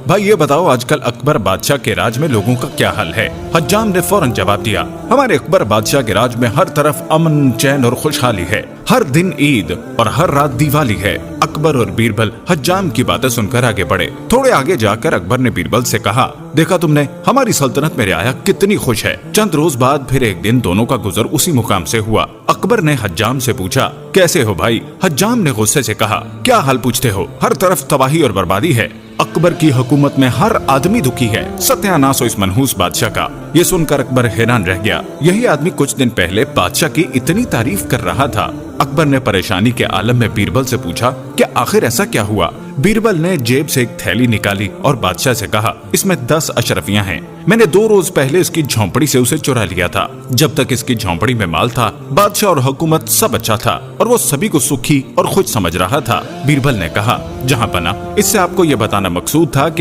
भाई ये बताओ आजकल अकबर बादशाह के राज में लोगों का क्या हाल है। हज्जाम ने फौरन जवाब दिया, हमारे अकबर बादशाह के राज में हर तरफ अमन, चैन और खुशहाली है। हर दिन ईद और हर रात दिवाली है। अकबर और बीरबल हज्जाम की बातें सुनकर आगे बढ़े। थोड़े आगे जाकर अकबर ने बीरबल से कहा, देखा तुमने, हमारी सल्तनत में रियाया कितनी खुश है। चंद रोज बाद फिर एक दिन दोनों का गुजर उसी मुकाम से हुआ। अकबर ने हज्जाम से पूछा, कैसे हो भाई? हज्जाम ने गुस्से से कहा, क्या हाल पूछते हो, हर तरफ तबाही और बर्बादी है। अकबर की हुकूमत में हर आदमी दुखी है। सत्यानाश हो इस मनहूस बादशाह का। ये सुनकर अकबर हैरान रह गया। यही आदमी कुछ दिन पहले बादशाह की इतनी तारीफ कर रहा था। अकबर ने परेशानी के आलम में बीरबल से पूछा, क्या आखिर ऐसा क्या हुआ? बीरबल ने जेब से एक थैली निकाली और बादशाह से कहा, इसमें 10 अशरफियां हैं। मैंने 2 रोज पहले इसकी झोंपड़ी से उसे चुरा लिया था। जब तक इसकी झोंपड़ी में माल था, बादशाह और हुकूमत सब अच्छा था और वो सभी को सुखी और खुश समझ रहा था। बीरबल ने कहा, जहां बना, इससे आपको ये बताना मकसूद था कि